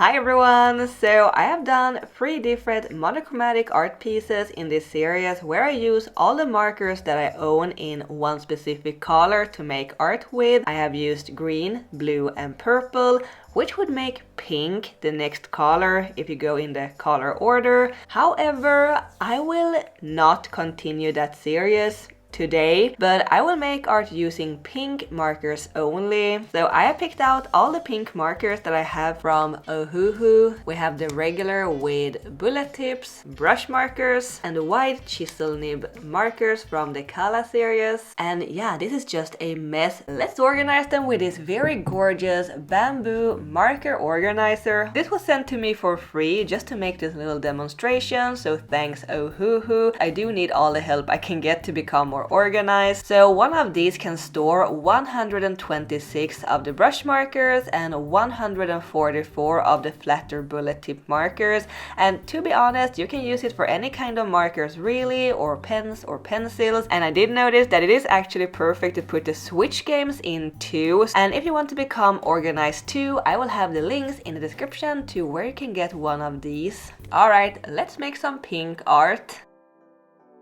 Hi everyone! So I have done 3 different monochromatic art pieces in this series where I use all the markers that I own in one specific color to make art with. I have used green, blue and purple, which would make pink the next color if you go in the color order. However, I will not continue that series today, but I will make art using pink markers only. So I have picked out all the pink markers that I have from Ohuhu. We have the regular with bullet tips, brush markers, and the white chisel nib markers from the Kala series. And yeah, this is just a mess. Let's organize them with this very gorgeous bamboo marker organizer. This was sent to me for free just to make this little demonstration, so thanks Ohuhu. I do need all the help I can get to become more organized. So one of these can store 126 of the brush markers and 144 of the flatter bullet tip markers. And to be honest, you can use it for any kind of markers really, or pens or pencils. And I did notice that it is actually perfect to put the switch games in too. And if you want to become organized too, I will have the links in the description to where you can get one of these. Alright, let's make some pink art.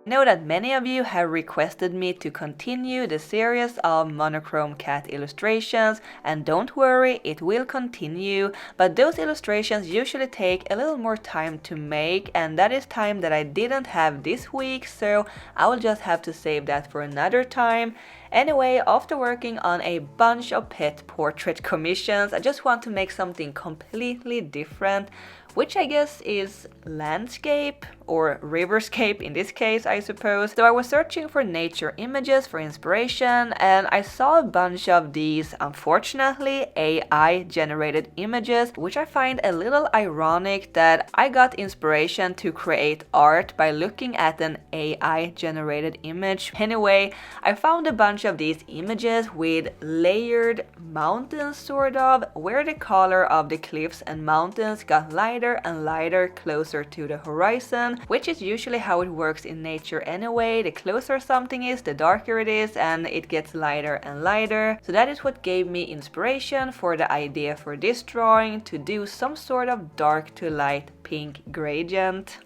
I know that many of you have requested me to continue the series of monochrome cat illustrations, and don't worry, it will continue, but those illustrations usually take a little more time to make, and that is time that I didn't have this week, so I will just have to save that for another time. Anyway, after working on a bunch of pet portrait commissions, I just want to make something completely different, which I guess is landscape or riverscape in this case, I suppose. So I was searching for nature images for inspiration, and I saw a bunch of these, unfortunately, AI generated images, which I find a little ironic that I got inspiration to create art by looking at an AI generated image. Anyway, I found a bunch of these images with layered mountains sort of, where the color of the cliffs and mountains got lighter and lighter closer to the horizon, which is usually how it works in nature anyway. The closer something is, the darker it is, and it gets lighter and lighter. So that is what gave me inspiration for the idea for this drawing, to do some sort of dark to light pink gradient.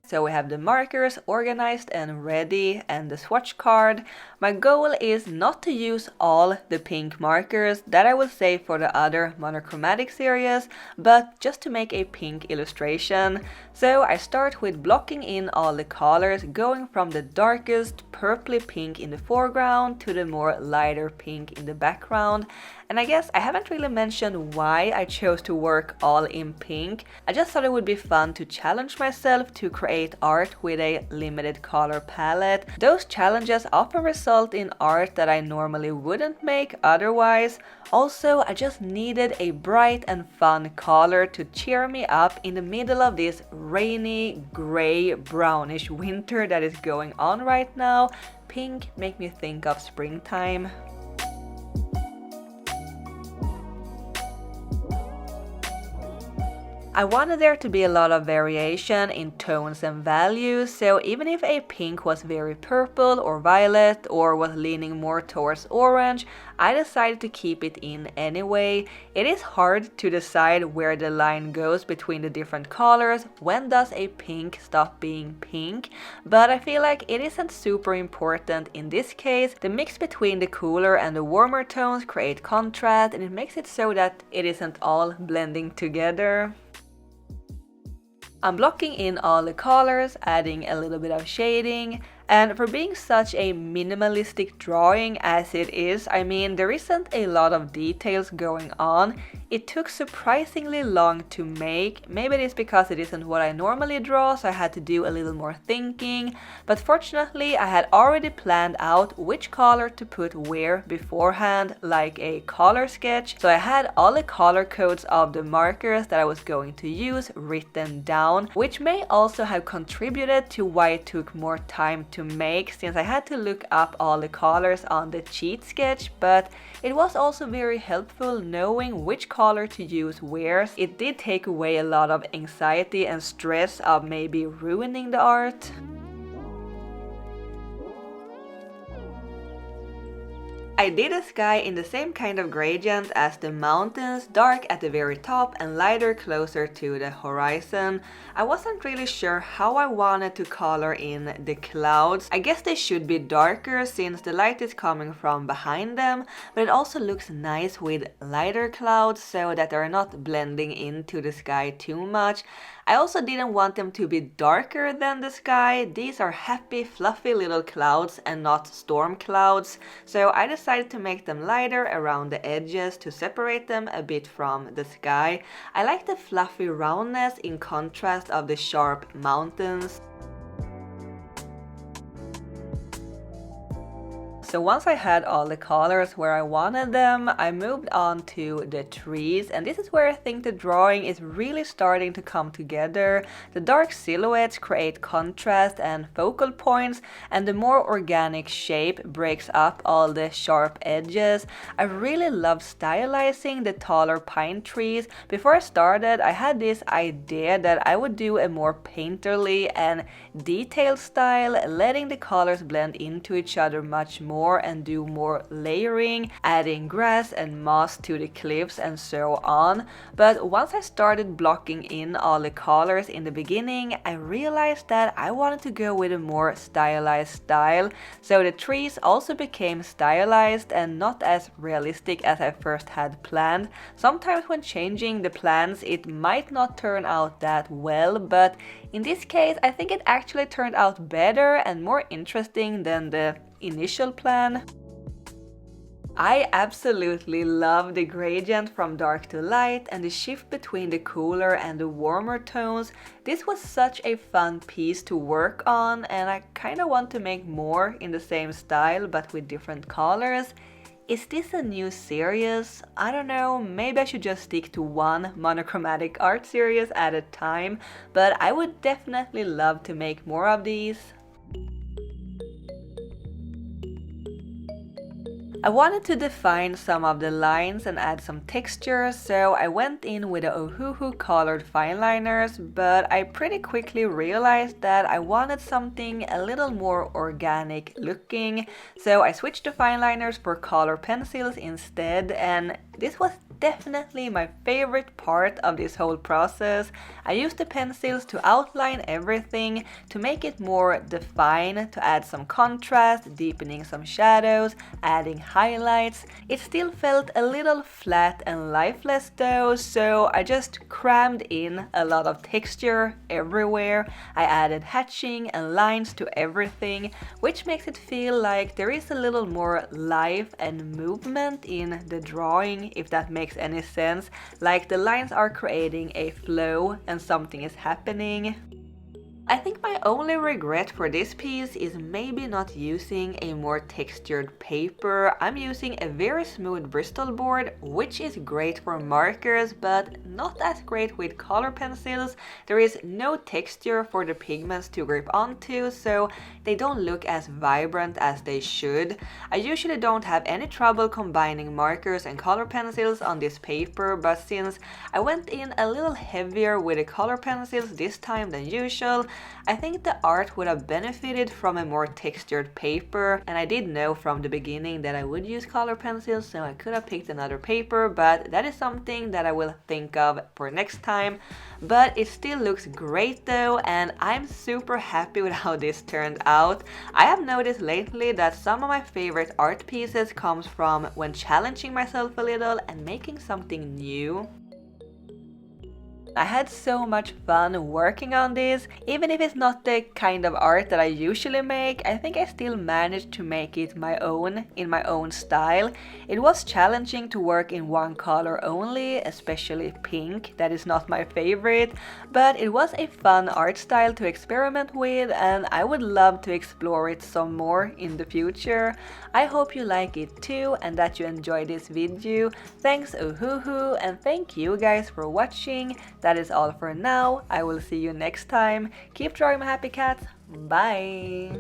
So we have the markers organized and ready, and the swatch card. My goal is not to use all the pink markers, that I will save for the other monochromatic series, but just to make a pink illustration. So I start with blocking in all the colors, going from the darkest purpley pink in the foreground to the more lighter pink in the background. And I guess I haven't really mentioned why I chose to work all in pink. I just thought it would be fun to challenge myself to create art with a limited color palette. Those challenges often result in art that I normally wouldn't make otherwise. Also, I just needed a bright and fun color to cheer me up in the middle of this rainy, gray, brownish winter that is going on right now. Pink make me think of springtime. I wanted there to be a lot of variation in tones and values, so even if a pink was very purple or violet or was leaning more towards orange, I decided to keep it in anyway. It is hard to decide where the line goes between the different colors. When does a pink stop being pink? But I feel like it isn't super important in this case. The mix between the cooler and the warmer tones create contrast, and it makes it so that it isn't all blending together. I'm blocking in all the colors, adding a little bit of shading, and for being such a minimalistic drawing as it is, I mean, there isn't a lot of details going on. It took surprisingly long to make. Maybe it is because it isn't what I normally draw, so I had to do a little more thinking. But fortunately, I had already planned out which color to put where beforehand, like a color sketch. So I had all the color codes of the markers that I was going to use written down, which may also have contributed to why it took more time to make since I had to look up all the colors on the cheat sketch, but it was also very helpful knowing which color to use where. It did take away a lot of anxiety and stress of maybe ruining the art. I did a sky in the same kind of gradient as the mountains, dark at the very top and lighter closer to the horizon. I wasn't really sure how I wanted to color in the clouds. I guess they should be darker since the light is coming from behind them, but it also looks nice with lighter clouds so that they're not blending into the sky too much. I also didn't want them to be darker than the sky. These are happy, fluffy little clouds and not storm clouds, so I decided to make them lighter around the edges to separate them a bit from the sky. I like the fluffy roundness in contrast of the sharp mountains. So once I had all the colors where I wanted them, I moved on to the trees, and this is where I think the drawing is really starting to come together. The dark silhouettes create contrast and focal points, and the more organic shape breaks up all the sharp edges. I really love stylizing the taller pine trees. Before I started, I had this idea that I would do a more painterly and detailed style, letting the colors blend into each other much more and do more layering, adding grass and moss to the cliffs and so on. But once I started blocking in all the colors in the beginning, I realized that I wanted to go with a more stylized style. So the trees also became stylized and not as realistic as I first had planned. Sometimes when changing the plans, it might not turn out that well, but in this case, I think it actually turned out better and more interesting than the initial plan. I absolutely love the gradient from dark to light and the shift between the cooler and the warmer tones. This was such a fun piece to work on, and I kind of want to make more in the same style but with different colors. Is this a new series? I don't know, maybe I should just stick to one monochromatic art series at a time, but I would definitely love to make more of these. I wanted to define some of the lines and add some texture, so I went in with the Ohuhu colored fine liners, but I pretty quickly realized that I wanted something a little more organic looking, so I switched to fine liners for color pencils instead, and this was definitely my favorite part of this whole process. I used the pencils to outline everything, to make it more defined, to add some contrast, deepening some shadows, adding highlights. It still felt a little flat and lifeless though, so I just crammed in a lot of texture everywhere. I added hatching and lines to everything, which makes it feel like there is a little more life and movement in the drawing, if that makes any sense, like the lines are creating a flow and something is happening. I think my only regret for this piece is maybe not using a more textured paper. I'm using a very smooth Bristol board, which is great for markers, but not as great with color pencils. There is no texture for the pigments to grip onto, so they don't look as vibrant as they should. I usually don't have any trouble combining markers and color pencils on this paper, but since I went in a little heavier with the color pencils this time than usual, I think the art would have benefited from a more textured paper, and I did know from the beginning that I would use color pencils, so I could have picked another paper, but that is something that I will think of for next time. But it still looks great though, and I'm super happy with how this turned out. I have noticed lately that some of my favorite art pieces comes from when challenging myself a little and making something new. I had so much fun working on this. Even if it's not the kind of art that I usually make, I think I still managed to make it my own, in my own style. It was challenging to work in one color only, especially pink, that is not my favorite, but it was a fun art style to experiment with, and I would love to explore it some more in the future. I hope you like it too and that you enjoyed this video. Thanks Ohuhu, and thank you guys for watching. That is all for now. I will see you next time. Keep drawing my happy cats. Bye!